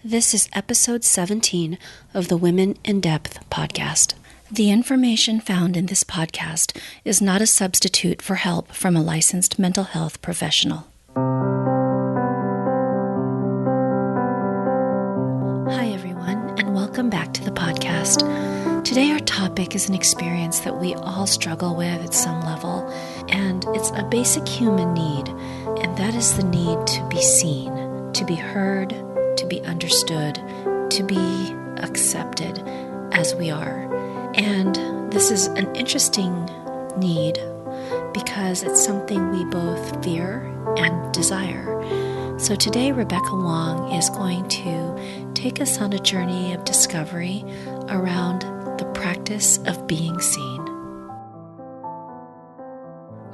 This is episode 17 of the Women in Depth podcast. The information found in this podcast is not a substitute for help from a licensed mental health professional. Hi, everyone, and welcome back to the podcast. Today, our topic is an experience that we all struggle with at some level, and it's a basic human need, and that is the need to be seen, to be heard, to be understood, to be accepted as we are. And this is an interesting need because it's something we both fear and desire. So today, Rebecca Wong is going to take us on a journey of discovery around the practice of being seen.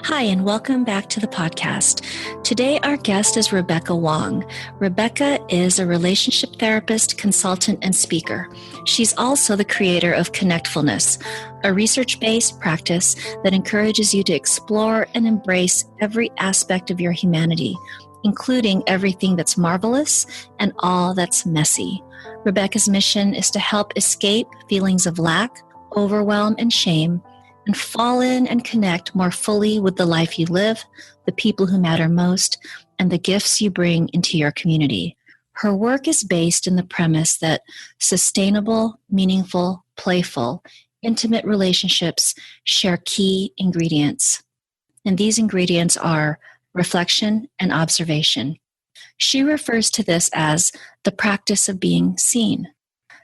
Hi, and welcome back to the podcast. Today, our guest is Rebecca Wong. Rebecca is a relationship therapist, consultant, and speaker. She's also the creator of Connecfulness, a research-based practice that encourages you to explore and embrace every aspect of your humanity, including everything that's marvelous and all that's messy. Rebecca's mission is to help escape feelings of lack, overwhelm, and shame, and fall in and connect more fully with the life you live, the people who matter most, and the gifts you bring into your community. Her work is based in the premise that sustainable, meaningful, playful, intimate relationships share key ingredients. And these ingredients are reflection and observation. She refers to this as the practice of being seen.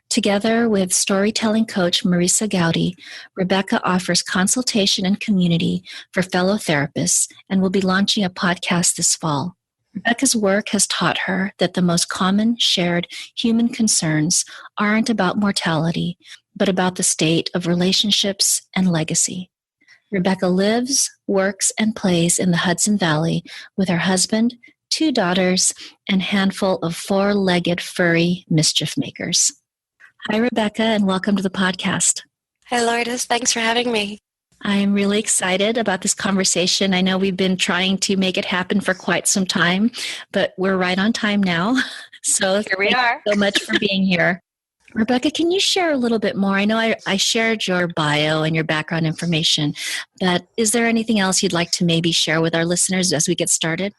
Together with storytelling coach Marisa Gowdy, Rebecca offers consultation and community for fellow therapists and will be launching a podcast this fall. Rebecca's work has taught her that the most common shared human concerns aren't about mortality, but about the state of relationships and legacy. Rebecca lives, works, and plays in the Hudson Valley with her husband, 2 daughters, and handful of 4-legged furry mischief makers. Hi, Rebecca, and welcome to the podcast. Hi, Lourdes. Thanks for having me. I'm really excited about this conversation. I know we've been trying to make it happen for quite some time, but we're right on time now. So here we are. Thank you so much for being here. Rebecca, can you share a little bit more? I know I shared your bio and your background information, but is there anything else you'd like to maybe share with our listeners as we get started?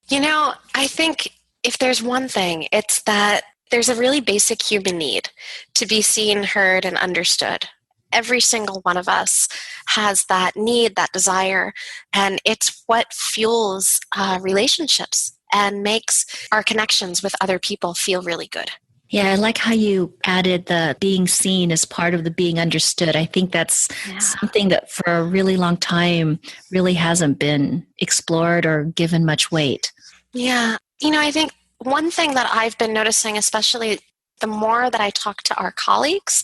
You know, I think if there's one thing, it's that there's a really basic human need to be seen, heard, and understood. Every single one of us has that need, that desire, and it's what fuels relationships and makes our connections with other people feel really good. Yeah, I like how you added the being seen as part of the being understood. I think that's something that for a really long time really hasn't been explored or given much weight. Yeah, you know, I think one thing that I've been noticing, especially the more that I talk to our colleagues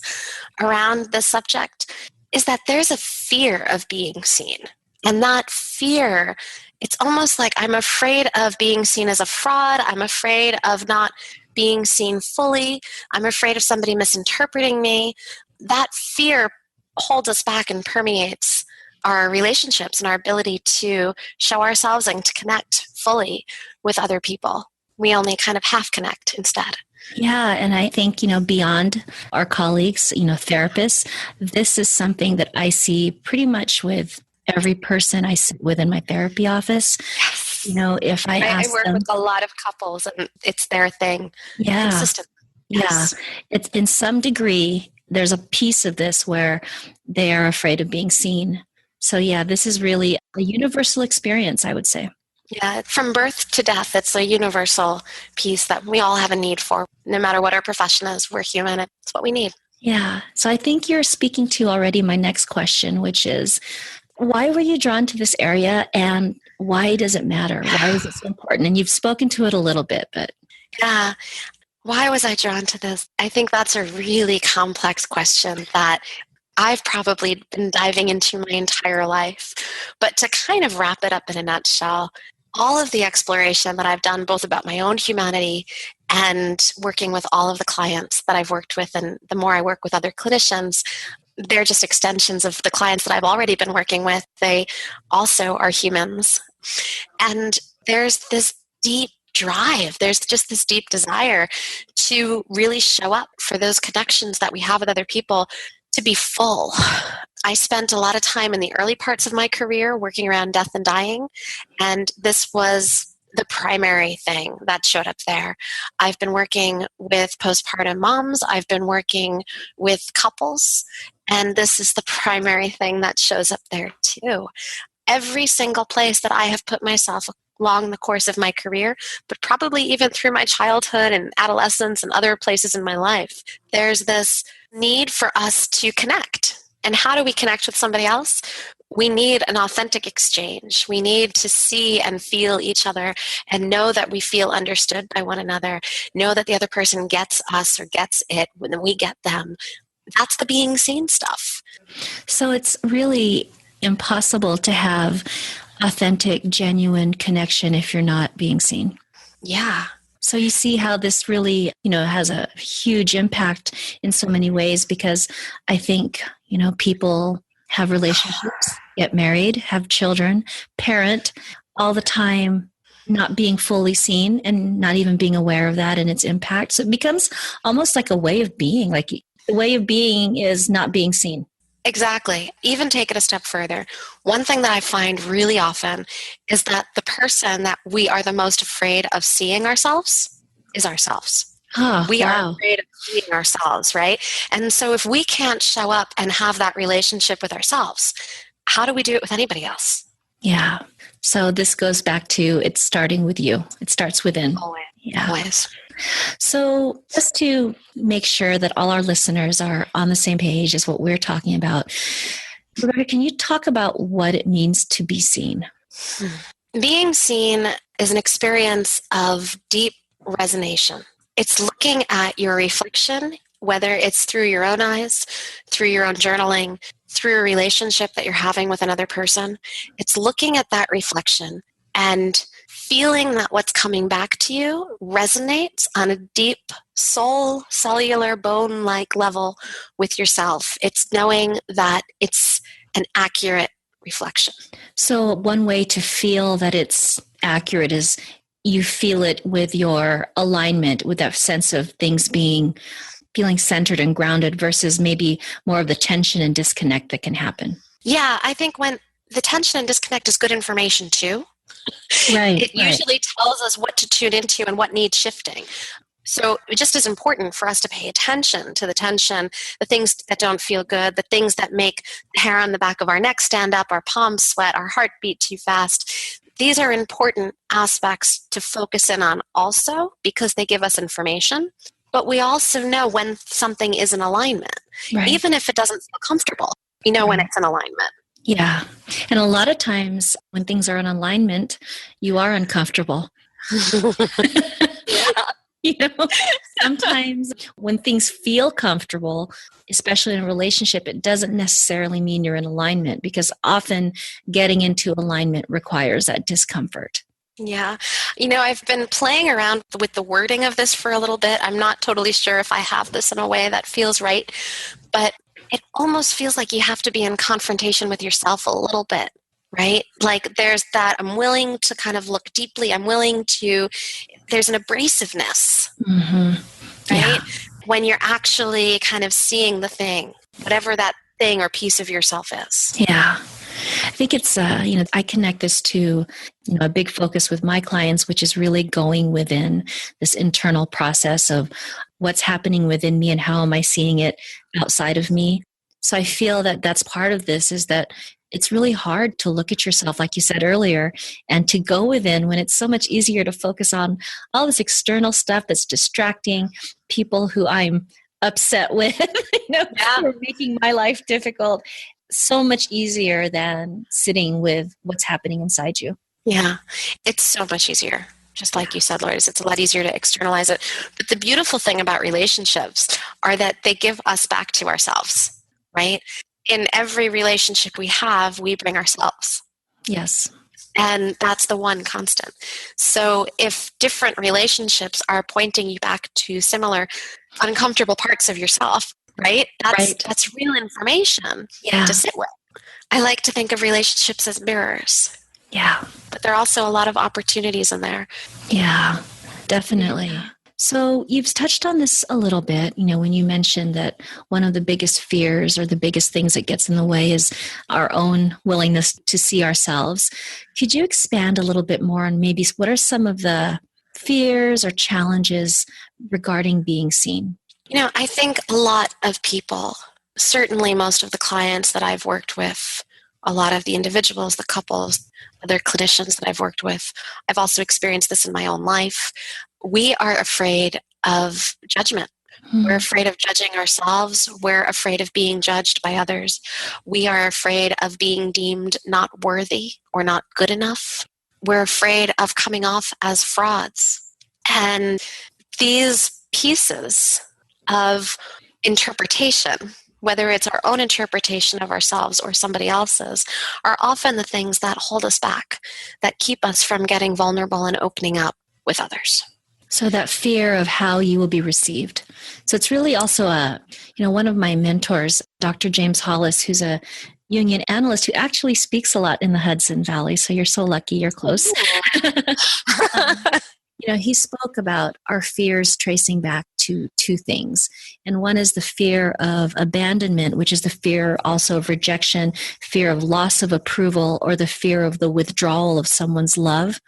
around this subject, is that there's a fear of being seen. And that fear, it's almost like I'm afraid of being seen as a fraud. I'm afraid of not being seen fully. I'm afraid of somebody misinterpreting me. That fear holds us back and permeates our relationships and our ability to show ourselves and to connect fully with other people. We only kind of half connect instead. Yeah, and I think, beyond our colleagues, therapists, this is something that I see pretty much with every person I sit with in my therapy office. Yes. If I ask I work them, with a lot of couples and it's their thing. Yeah. Consistent. Yes. Yeah. It's in some degree, there's a piece of this where they are afraid of being seen. So yeah, this is really a universal experience, I would say. Yeah, from birth to death, it's a universal piece that we all have a need for. No matter what our profession is, we're human. It's what we need. Yeah. So I think you're speaking to already my next question, which is, why were you drawn to this area and why does it matter? Why is it so important? And you've spoken to it a little bit, but. Yeah. Why was I drawn to this? I think that's a really complex question that I've probably been diving into my entire life. But to kind of wrap it up in a nutshell, all of the exploration that I've done, both about my own humanity and working with all of the clients that I've worked with, and the more I work with other clinicians, they're just extensions of the clients that I've already been working with. They also are humans. And there's this deep drive. There's just this deep desire to really show up for those connections that we have with other people, to be full. I spent a lot of time in the early parts of my career working around death and dying, and this was the primary thing that showed up there. I've been working with postpartum moms. I've been working with couples, and this is the primary thing that shows up there too. Every single place that I have put myself along the course of my career, but probably even through my childhood and adolescence and other places in my life, there's this need for us to connect. And how do we connect with somebody else? We need an authentic exchange. We need to see and feel each other and know that we feel understood by one another, know that the other person gets us or gets it when we get them. That's the being seen stuff. So it's really impossible to have authentic, genuine connection if you're not being seen. Yeah. So you see how this really, has a huge impact in so many ways, because I think, people have relationships, get married, have children, parent all the time, not being fully seen and not even being aware of that and its impact. So it becomes almost like a way of being, like the way of being is not being seen. Exactly. Even take it a step further. One thing that I find really often is that the person that we are the most afraid of seeing ourselves is ourselves. We are afraid of seeing ourselves, right? And so if we can't show up and have that relationship with ourselves, how do we do it with anybody else? Yeah. So this goes back to it's starting with you. It starts within. Always. Yeah. Always. So just to make sure that all our listeners are on the same page as what we're talking about, Rebecca, can you talk about what it means to be seen? Being seen is an experience of deep resonation. It's looking at your reflection, whether it's through your own eyes, through your own journaling, through a relationship that you're having with another person. It's looking at that reflection and feeling that what's coming back to you resonates on a deep soul, cellular, bone-like level with yourself. It's knowing that it's an accurate reflection. So one way to feel that it's accurate is you feel it with your alignment, with that sense of things feeling centered and grounded versus maybe more of the tension and disconnect that can happen. Yeah, I think when the tension and disconnect is good information too. Right. It usually tells us what to tune into and what needs shifting. So it just is important for us to pay attention to the tension, the things that don't feel good, the things that make the hair on the back of our neck stand up, our palms sweat, our heart beat too fast. These are important aspects to focus in on also because they give us information. But we also know when something is in alignment. Right. Even if it doesn't feel comfortable, we know when it's in alignment. Yeah. And a lot of times when things are in alignment, you are uncomfortable. Sometimes when things feel comfortable, especially in a relationship, it doesn't necessarily mean you're in alignment because often getting into alignment requires that discomfort. Yeah. I've been playing around with the wording of this for a little bit. I'm not totally sure if I have this in a way that feels right, but it almost feels like you have to be in confrontation with yourself a little bit, right? Like there's that I'm willing to kind of look deeply. There's an abrasiveness, right? Yeah. When you're actually kind of seeing the thing, whatever that thing or piece of yourself is. Yeah. I think it's, I connect this to, a big focus with my clients, which is really going within this internal process of what's happening within me and how am I seeing it outside of me. So I feel that that's part of this is that it's really hard to look at yourself, like you said earlier, and to go within when it's so much easier to focus on all this external stuff that's distracting, people who I'm upset with, who are making my life difficult. So much easier than sitting with what's happening inside you. Yeah, it's so much easier. Just like you said, Lourdes, it's a lot easier to externalize it. But the beautiful thing about relationships are that they give us back to ourselves, right? In every relationship we have, we bring ourselves. Yes. And that's the one constant. So if different relationships are pointing you back to similar uncomfortable parts of yourself, right? That's real information to sit with. I like to think of relationships as mirrors. Yeah. But there are also a lot of opportunities in there. Yeah, definitely. So you've touched on this a little bit, when you mentioned that one of the biggest fears or the biggest things that gets in the way is our own willingness to see ourselves. Could you expand a little bit more on maybe what are some of the fears or challenges regarding being seen? I think a lot of people, certainly most of the clients that I've worked with, a lot of the individuals, the couples, other clinicians that I've worked with, I've also experienced this in my own life. We are afraid of judgment. We're afraid of judging ourselves. We're afraid of being judged by others. We are afraid of being deemed not worthy or not good enough. We're afraid of coming off as frauds. And these pieces of interpretation, whether it's our own interpretation of ourselves or somebody else's, are often the things that hold us back, that keep us from getting vulnerable and opening up with others. So that fear of how you will be received. So it's really also one of my mentors, Dr. James Hollis, who's a Jungian analyst who actually speaks a lot in the Hudson Valley. So you're so lucky, you're close. He spoke about our fears tracing back to two things. And one is the fear of abandonment, which is the fear also of rejection, fear of loss of approval, or the fear of the withdrawal of someone's love.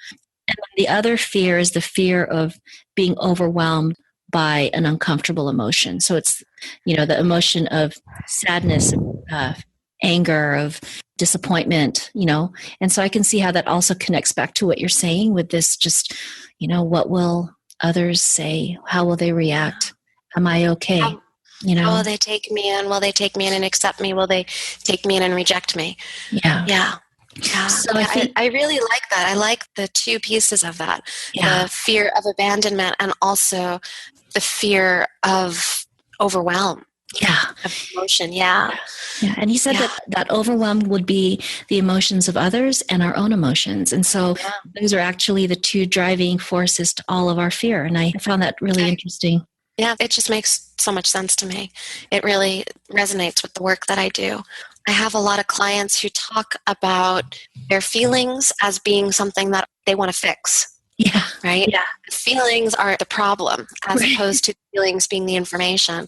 And the other fear is the fear of being overwhelmed by an uncomfortable emotion. So it's, the emotion of sadness, anger, of disappointment, and so I can see how that also connects back to what you're saying with this just, what will others say? How will they react? Am I okay? How will they take me in? Will they take me in and accept me? Will they take me in and reject me? Yeah. Yeah. Yeah. So I really like that. I like the two pieces of that. Yeah. The fear of abandonment and also the fear of overwhelm. Yeah. Of emotion. Yeah. Yeah. And he said that overwhelm would be the emotions of others and our own emotions. And so those are actually the two driving forces to all of our fear. And I found that really interesting. Yeah, it just makes so much sense to me. It really resonates with the work that I do. I have a lot of clients who talk about their feelings as being something that they want to fix. Yeah. Right? Yeah. Feelings are the problem as opposed to feelings being the information.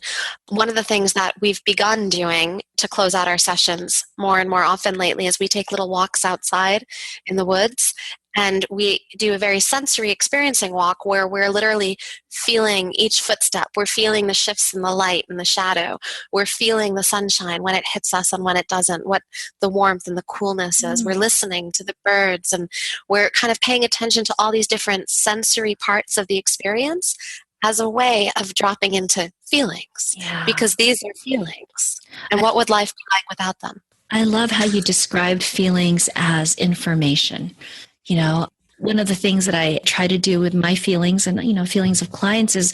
One of the things that we've begun doing to close out our sessions more and more often lately is we take little walks outside in the woods, and we do a very sensory experiencing walk where we're literally feeling each footstep. We're feeling the shifts in the light and the shadow. We're feeling the sunshine when it hits us and when it doesn't, what the warmth and the coolness is. We're listening to the birds, and we're kind of paying attention to all these different sensory parts of the experience as a way of dropping into feelings, because these are feelings. And what would life be like without them? I love how you described feelings as information. One of the things that I try to do with my feelings and, feelings of clients is,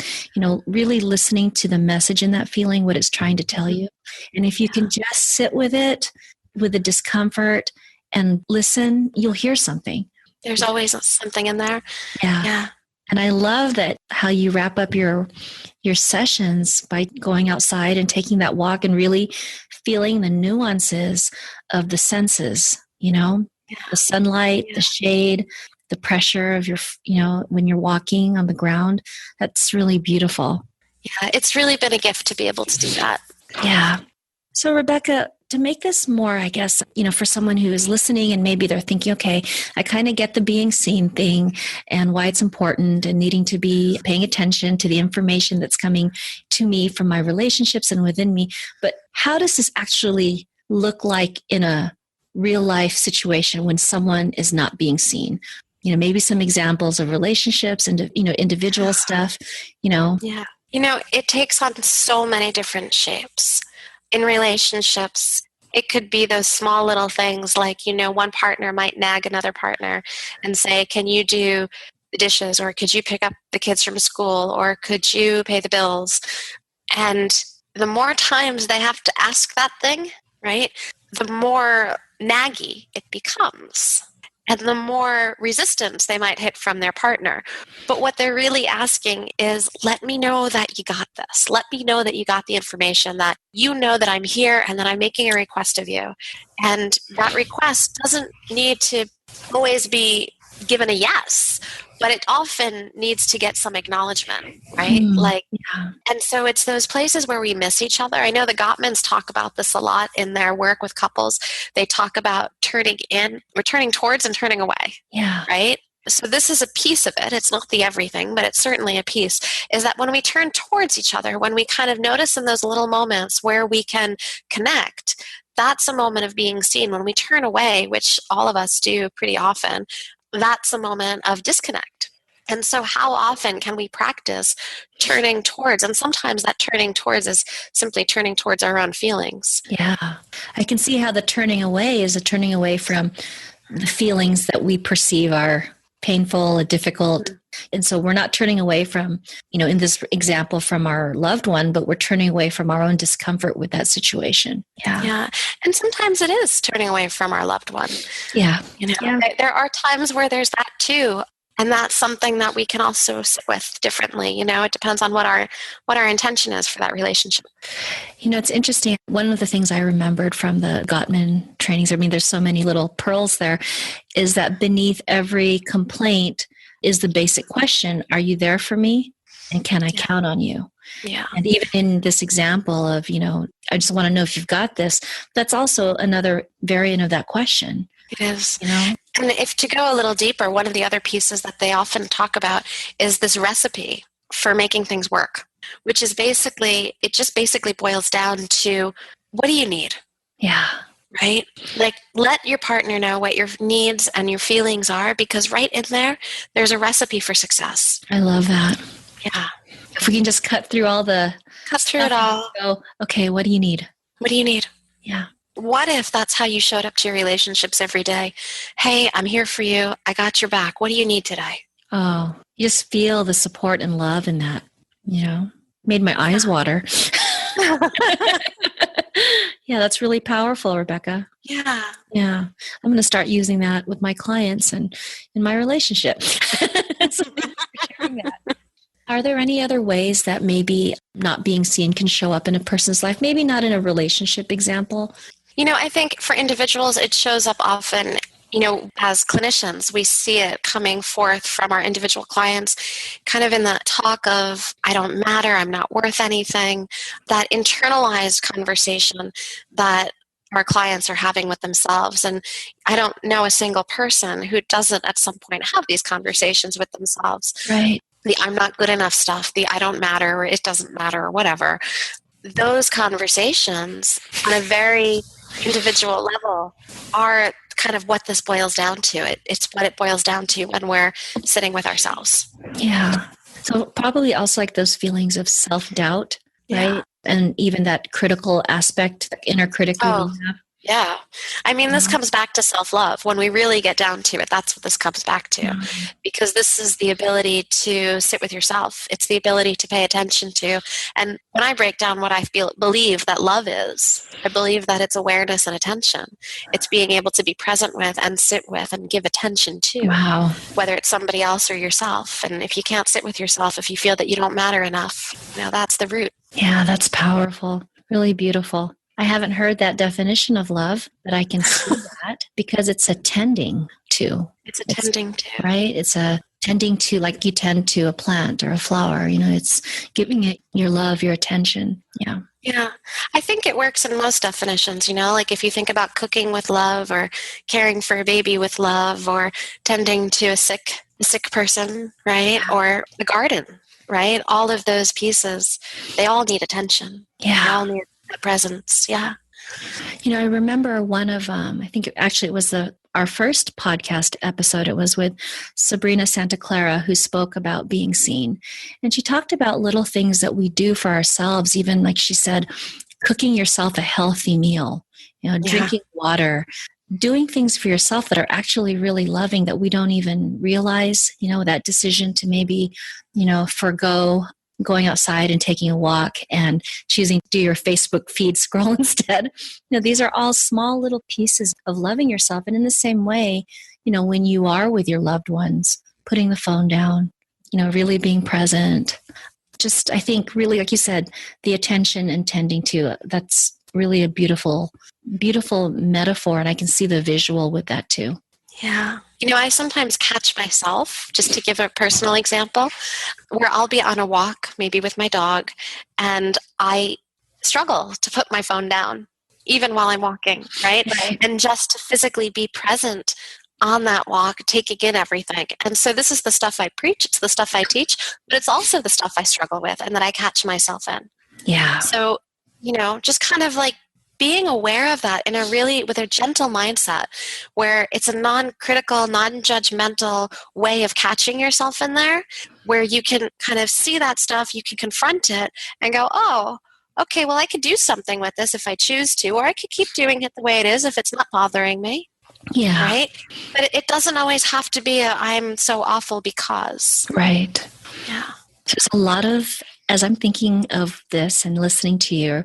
really listening to the message in that feeling, what it's trying to tell you. And if you can just sit with it, with the discomfort and listen, you'll hear something. There's always something in there. Yeah. And I love that how you wrap up your sessions by going outside and taking that walk and really feeling the nuances of the senses, the sunlight, the shade, the pressure of your, when you're walking on the ground. That's really beautiful. Yeah, it's really been a gift to be able to do that. Yeah. So Rebecca, to make this more, I guess, for someone who is listening and maybe they're thinking, okay, I kind of get the being seen thing and why it's important and needing to be paying attention to the information that's coming to me from my relationships and within me. But how does this actually look like in a real life situation when someone is not being seen? Maybe some examples of relationships and, individual stuff, Yeah. It takes on so many different shapes. In relationships, it could be those small little things like, one partner might nag another partner and say, can you do the dishes, or could you pick up the kids from school, or could you pay the bills? And the more times they have to ask that thing, right, the more naggy it becomes. And the more resistance they might hit from their partner. But what they're really asking is, let me know that you got this. Let me know that you got the information, that you know that I'm here and that I'm making a request of you. And that request doesn't need to always be given a yes, but it often needs to get some acknowledgement, right? Yeah. And so it's those places where we miss each other. I know the Gottmans talk about this a lot in their work with couples. They talk about turning towards and turning away, Yeah. right? So this is a piece of it. It's not the everything, but it's certainly a piece, is that when we turn towards each other, when we kind of notice in those little moments where we can connect, that's a moment of being seen. When we turn away, which all of us do pretty often, that's a moment of disconnect. And so how often can we practice turning towards? And sometimes that turning towards is simply turning towards our own feelings. Yeah. I can see how the turning away is a turning away from the feelings that we perceive are painful and difficult. And so we're not turning away from, in this example, from our loved one, but we're turning away from our own discomfort with that situation. Yeah. Yeah. And sometimes it is turning away from our loved one. Yeah. There are times where there's that too. And that's something that we can also sit with differently. It depends on what our intention is for that relationship. It's interesting. One of the things I remembered from the Gottman trainings, there's so many little pearls there, is that beneath every complaint is the basic question, are you there for me? And can I count on you? Yeah. And even in this example of, I just want to know if you've got this, that's also another variant of that question. It is. And if to go a little deeper, one of the other pieces that they often talk about is this recipe for making things work, which is it just basically boils down to, what do you need? Yeah. Right? Like, let your partner know what your needs and your feelings are, because right in there's a recipe for success. I love that. Yeah. If we can just cut through it all. Go, okay, what do you need? What do you need? Yeah. What if that's how you showed up to your relationships every day? Hey, I'm here for you. I got your back. What do you need today? Oh, you just feel the support and love in that, made my eyes water. Yeah, that's really powerful, Rebecca. Yeah. Yeah. I'm going to start using that with my clients and in my relationship. So thank you for sharing that. Are there any other ways that maybe not being seen can show up in a person's life? Maybe not in a relationship example. I think for individuals, it shows up often, as clinicians, we see it coming forth from our individual clients, kind of in the talk of, I don't matter, I'm not worth anything, that internalized conversation that our clients are having with themselves. And I don't know a single person who doesn't at some point have these conversations with themselves. Right. The I'm not good enough stuff, the I don't matter, or it doesn't matter, or whatever. Those conversations on a very individual level are kind of what this boils down to. It's what it boils down to when we're sitting with ourselves. Yeah. So probably also like those feelings of self-doubt, right? And even that critical aspect, the inner critic we have. Yeah. This comes back to self-love. When we really get down to it, that's what this comes back to. Because this is the ability to sit with yourself. It's the ability to pay attention to. And when I break down what I believe that love is, I believe that it's awareness and attention. It's being able to be present with and sit with and give attention to. Wow. Whether it's somebody else or yourself. And if you can't sit with yourself, if you feel that you don't matter enough, that's the root. Yeah, that's powerful. Really beautiful. I haven't heard that definition of love, but I can see that because it's attending to. It's attending to. Right? It's tending to, like you tend to a plant or a flower. It's giving it your love, your attention. Yeah. Yeah. I think it works in most definitions, like if you think about cooking with love or caring for a baby with love or tending to a sick person, right? Yeah. Or the garden, right? All of those pieces, they all need attention. Yeah. They all need presence. Yeah. I remember one of, I think it was our first podcast episode. It was with Sabrina Santa Clara, who spoke about being seen. And she talked about little things that we do for ourselves, even like she said, cooking yourself a healthy meal, drinking water, doing things for yourself that are actually really loving that we don't even realize, that decision to maybe, forgo going outside and taking a walk and choosing to do your Facebook feed scroll instead. These are all small little pieces of loving yourself. And in the same way, when you are with your loved ones, putting the phone down, really being present. Just, I think really, like you said, the attention and tending to, that's really a beautiful, beautiful metaphor. And I can see the visual with that too. Yeah. I sometimes catch myself, just to give a personal example, where I'll be on a walk, maybe with my dog, and I struggle to put my phone down, even while I'm walking, right? Right. And just to physically be present on that walk, taking in everything. And so this is the stuff I preach, it's the stuff I teach, but it's also the stuff I struggle with and that I catch myself in. Yeah. So, just kind of like being aware of that with a gentle mindset where it's a non-critical, non-judgmental way of catching yourself in there, where you can kind of see that stuff, you can confront it and go, oh, okay, well, I could do something with this if I choose to, or I could keep doing it the way it is if it's not bothering me. Yeah. Right? But it doesn't always have to be I'm so awful because. Right. Yeah. There's a lot of, as I'm thinking of this and listening to you,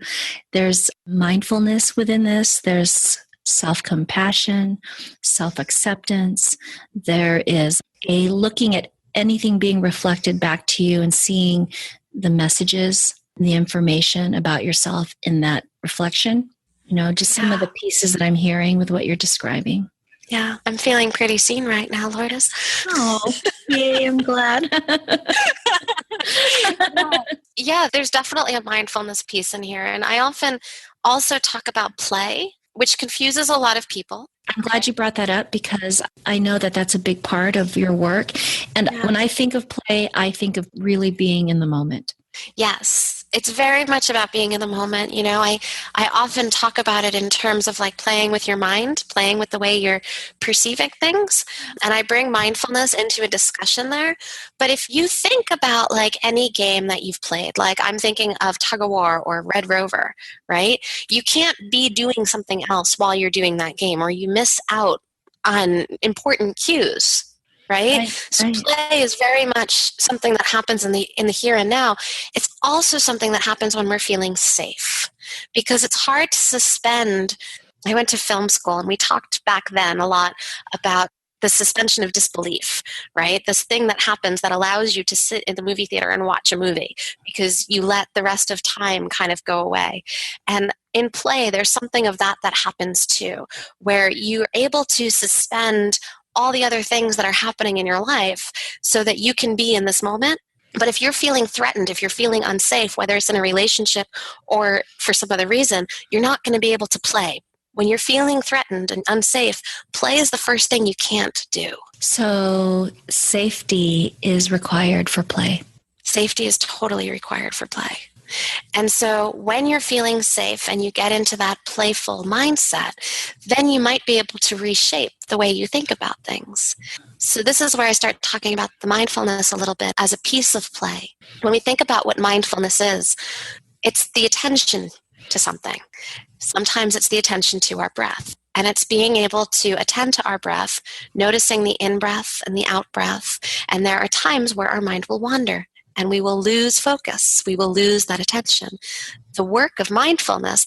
there's mindfulness within this. There's self-compassion, self-acceptance. There is a looking at anything being reflected back to you and seeing the messages, the information about yourself in that reflection. Just some of the pieces that I'm hearing with what you're describing. Yeah, I'm feeling pretty seen right now, Lourdes. Oh, yay, I'm glad. Yeah, there's definitely a mindfulness piece in here. And I often also talk about play, which confuses a lot of people. I'm glad you brought that up because I know that that's a big part of your work. And when I think of play, I think of really being in the moment. Yes, it's very much about being in the moment. I often talk about it in terms of like playing with your mind, playing with the way you're perceiving things. And I bring mindfulness into a discussion there. But if you think about like any game that you've played, like I'm thinking of Tug of War or Red Rover, right? You can't be doing something else while you're doing that game, or you miss out on important cues. Right? So play is very much something that happens in the here and now. It's also something that happens when we're feeling safe, because it's hard to suspend. I went to film school and we talked back then a lot about the suspension of disbelief, right? This thing that happens that allows you to sit in the movie theater and watch a movie because you let the rest of time kind of go away. And in play, there's something of that happens too, where you're able to suspend all the other things that are happening in your life so that you can be in this moment. But if you're feeling threatened, if you're feeling unsafe, whether it's in a relationship or for some other reason, you're not going to be able to play. When you're feeling threatened and unsafe, play is the first thing you can't do. So safety is required for play. Safety is totally required for play. And so when you're feeling safe and you get into that playful mindset, then you might be able to reshape the way you think about things. So this is where I start talking about the mindfulness a little bit as a piece of play. When we think about what mindfulness is, it's the attention to something. Sometimes it's the attention to our breath. And it's being able to attend to our breath, noticing the in-breath and the out-breath. And there are times where our mind will wander. And we will lose focus. We will lose that attention. The work of mindfulness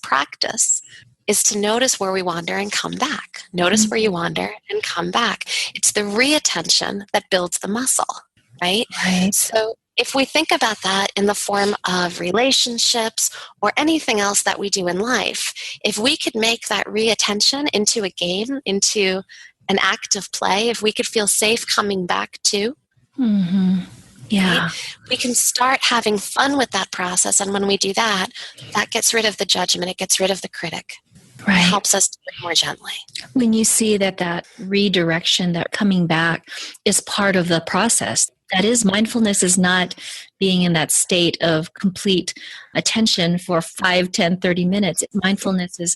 practice, is to notice where we wander and come back. Notice where you wander and come back. It's the reattention that builds the muscle, right? So if we think about that in the form of relationships or anything else that we do in life, if we could make that reattention into a game, into an act of play, if we could feel safe coming back to, yeah, right? We can start having fun with that process. And when we do that, that gets rid of the judgment. It gets rid of the critic. Right. It helps us do it more gently. When you see that redirection, that coming back is part of the process. That is, mindfulness is not being in that state of complete attention for 5, 10, 30 minutes. Mindfulness is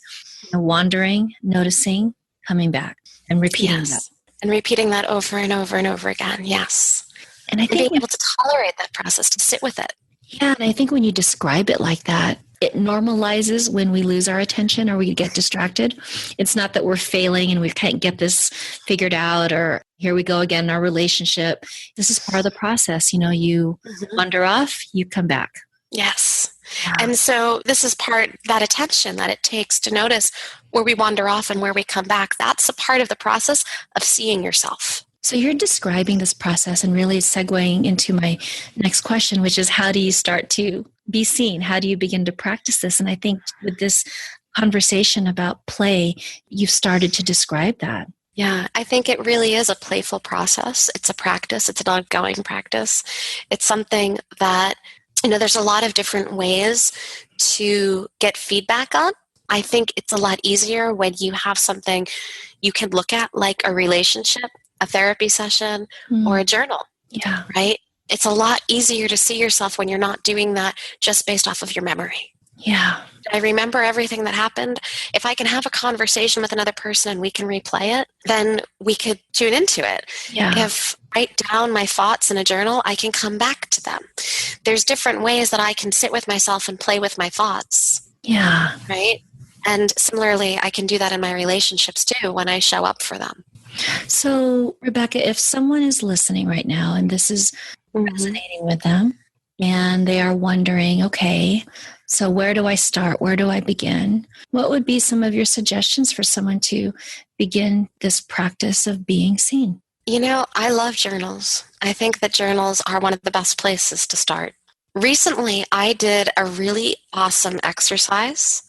wandering, noticing, coming back, and repeating that. And repeating that over and over and over again. Yes. And I think being able to tolerate that process, to sit with it. Yeah, and I think when you describe it like that, it normalizes when we lose our attention or we get distracted. It's not that we're failing and we can't get this figured out, or here we go again in our relationship. This is part of the process. You wander off, you come back. Yes. Yeah. And so this is that attention that it takes to notice where we wander off and where we come back. That's a part of the process of seeing yourself. So you're describing this process and really segueing into my next question, which is how do you start to be seen? How do you begin to practice this? And I think with this conversation about play, you've started to describe that. Yeah, I think it really is a playful process. It's a practice. It's an ongoing practice. It's something that, there's a lot of different ways to get feedback on. I think it's a lot easier when you have something you can look at, like a relationship, a therapy session, or a journal, Yeah. right? It's a lot easier to see yourself when you're not doing that just based off of your memory. Yeah. I remember everything that happened. If I can have a conversation with another person and we can replay it, then we could tune into it. Yeah. If I write down my thoughts in a journal, I can come back to them. There's different ways that I can sit with myself and play with my thoughts. Yeah. Right? And similarly, I can do that in my relationships too when I show up for them. So, Rebecca, if someone is listening right now and this is resonating with them and they are wondering, okay, so where do I start? Where do I begin? What would be some of your suggestions for someone to begin this practice of being seen? I love journals. I think that journals are one of the best places to start. Recently, I did a really awesome exercise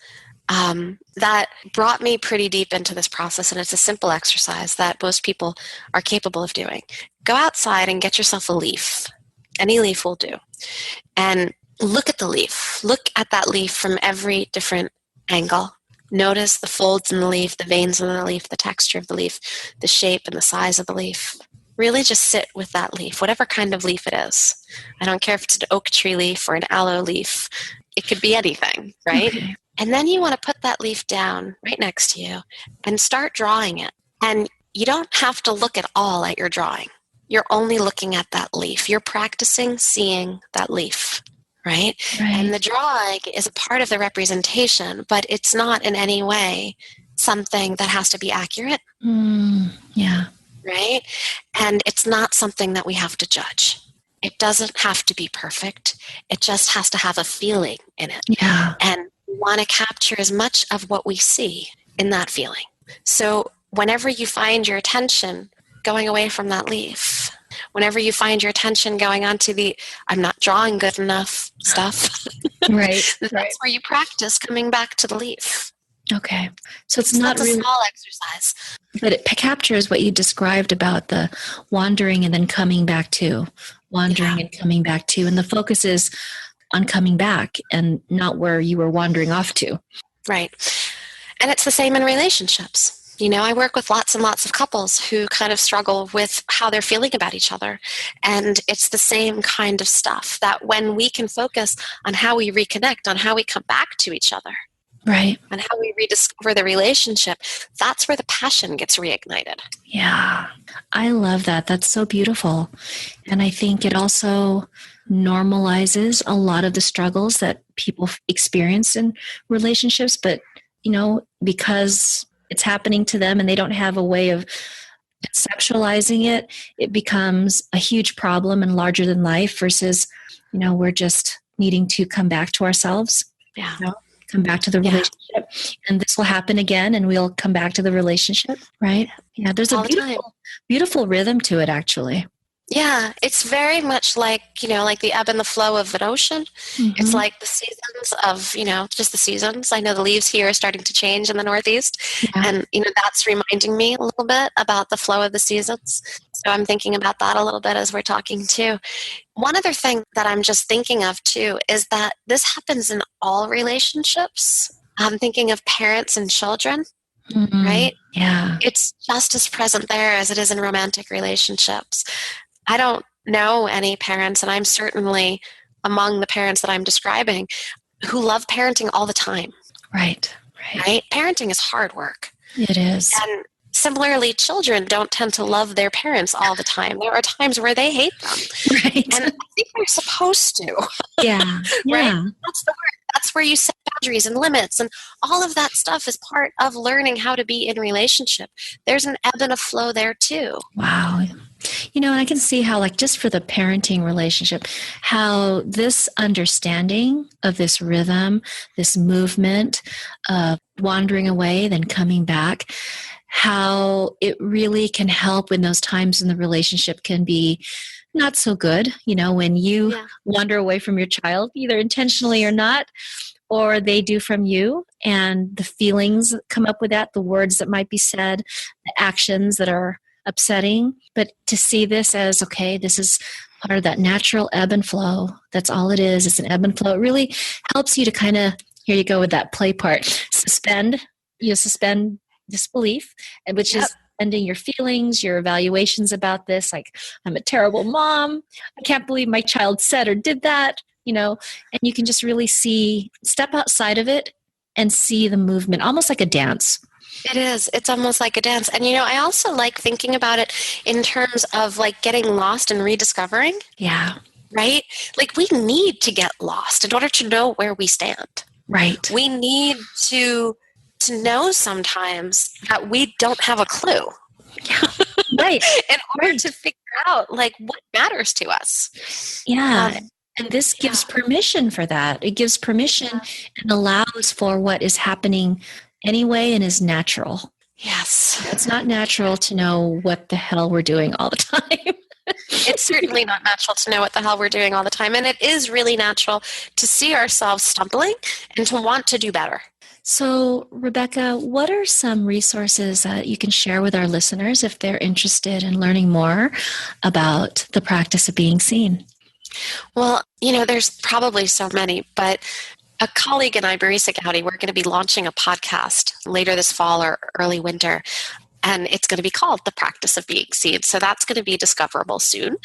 that brought me pretty deep into this process, and it's a simple exercise that most people are capable of doing. Go outside and get yourself a leaf. Any leaf will do. And look at the leaf. Look at that leaf from every different angle. Notice the folds in the leaf, the veins in the leaf, the texture of the leaf, the shape and the size of the leaf. Really just sit with that leaf, whatever kind of leaf it is. I don't care if it's an oak tree leaf or an aloe leaf. It could be anything, right? Okay. And then you want to put that leaf down right next to you and start drawing it. And you don't have to look at all at your drawing. You're only looking at that leaf. You're practicing seeing that leaf, right? And the drawing is a part of the representation, but it's not in any way something that has to be accurate. Yeah. Right? And it's not something that we have to judge. It doesn't have to be perfect. It just has to have a feeling in it. Yeah. And we want to capture as much of what we see in that feeling. So whenever you find your attention going away from that leaf, whenever you find your attention going on to the I'm not drawing good enough stuff, Right. That's where you practice coming back to the leaf. Okay. So it's not That's really a small exercise. But it captures what you described about the wandering and then coming back to, wandering and coming back to. And the focus is on coming back and not where you were wandering off to. Right. And it's the same in relationships. I work with lots and lots of couples who kind of struggle with how they're feeling about each other. And it's the same kind of stuff that when we can focus on how we reconnect, on how we come back to each other, right, and how we rediscover the relationship, that's where the passion gets reignited. Yeah, I love that. That's so beautiful. And I think it also normalizes a lot of the struggles that people experience in relationships. But, because it's happening to them and they don't have a way of conceptualizing it, it becomes a huge problem and larger than life versus, we're just needing to come back to ourselves. Yeah. Come back to the relationship, and this will happen again, and we'll come back to the relationship, right? Yeah, there's a beautiful rhythm to it, actually. Yeah, it's very much like, like the ebb and the flow of an ocean. Mm-hmm. It's like the seasons of, just the seasons. I know the leaves here are starting to change in the Northeast. Yeah. And, that's reminding me a little bit about the flow of the seasons. So I'm thinking about that a little bit as we're talking too. One other thing that I'm just thinking of too is that this happens in all relationships. I'm thinking of parents and children. Mm-hmm. Right? Yeah. It's just as present there as it is in romantic relationships. I don't know any parents, and I'm certainly among the parents that I'm describing, who love parenting all the time. Right. Parenting is hard work. It is. And similarly, children don't tend to love their parents all the time. There are times where they hate them. Right. And I think they're supposed to. Yeah. Right? That's the word. That's where you set boundaries and limits, and all of that stuff is part of learning how to be in relationship. There's an ebb and a flow there too. Wow. And I can see how, just for the parenting relationship, how this understanding of this rhythm, this movement of wandering away, then coming back, how it really can help when those times in the relationship can be not so good, when you wander away from your child, either intentionally or not, or they do from you. and the feelings that come up with that, the words that might be said, the actions that are upsetting. But to see this as, okay, this is part of that natural ebb and flow. That's all it is. It's an ebb and flow. It really helps you to kind of, here you go with that play part, suspend disbelief, and which is ending your feelings, your evaluations about this, like, I'm a terrible mom. I can't believe my child said or did that, and you can just really step outside of it and see the movement, almost like a dance. It is. It's almost like a dance. And, I also like thinking about it in terms of like getting lost and rediscovering. Yeah. Right? Like we need to get lost in order to know where we stand. Right. We need to know sometimes that we don't have a clue. Yeah. Right. In order to figure out like what matters to us. Yeah. And this gives permission for that. It gives permission and allows for what is happening anyway and is natural. Yes. It's not natural to know what the hell we're doing all the time. It's certainly not natural to know what the hell we're doing all the time. And it is really natural to see ourselves stumbling and to want to do better. So, Rebecca, what are some resources that you can share with our listeners if they're interested in learning more about the practice of being seen? Well, there's probably so many, but a colleague and I, Marisa Gowdy, we're going to be launching a podcast later this fall or early winter, and it's going to be called The Practice of Being Seen. So that's going to be discoverable soon.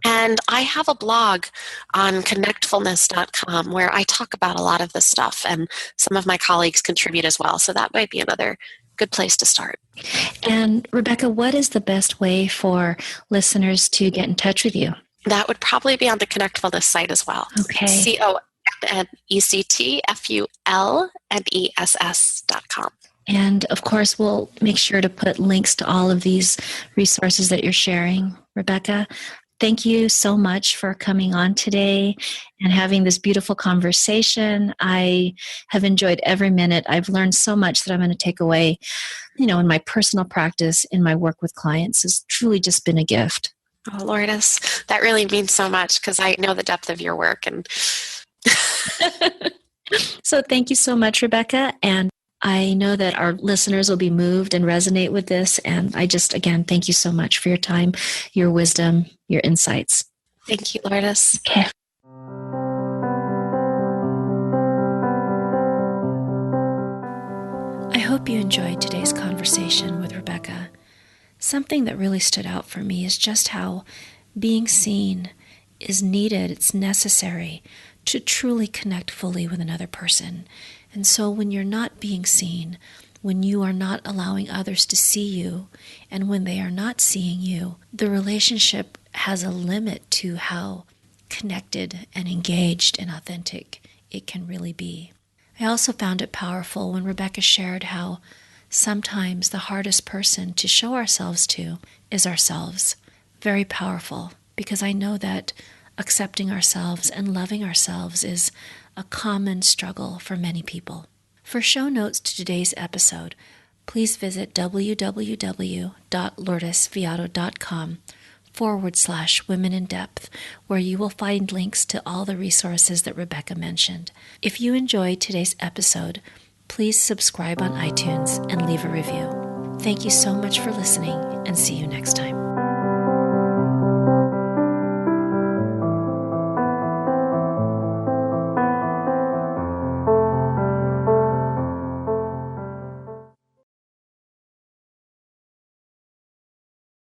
And I have a blog on Connectfulness.com where I talk about a lot of this stuff, and some of my colleagues contribute as well. So that might be another good place to start. And Rebecca, what is the best way for listeners to get in touch with you? That would probably be on the Connectfulness site as well. Okay. ConnectFulness.com. And of course, we'll make sure to put links to all of these resources that you're sharing, Rebecca. Thank you so much for coming on today and having this beautiful conversation. I have enjoyed every minute. I've learned so much that I'm going to take away, in my personal practice, in my work with clients. It's truly just been a gift. Oh, Lourdes, that really means so much because I know the depth of your work. And So thank you so much, Rebecca. And I know that our listeners will be moved and resonate with this. And I just, again, thank you so much for your time, your wisdom, your insights. Thank you, Lourdes. Okay. I hope you enjoyed today's conversation with Rebecca. Something that really stood out for me is just how being seen is needed, it's necessary to truly connect fully with another person. And so when you're not being seen, when you are not allowing others to see you, and when they are not seeing you, the relationship has a limit to how connected and engaged and authentic it can really be. I also found it powerful when Rebecca shared how sometimes the hardest person to show ourselves to is ourselves. Very powerful, because I know that accepting ourselves and loving ourselves is a common struggle for many people. For show notes to today's episode, please visit www.lourdesviado.com/Women in Depth, where you will find links to all the resources that Rebecca mentioned. If you enjoyed today's episode, please subscribe on iTunes and leave a review. Thank you so much for listening, and see you next time.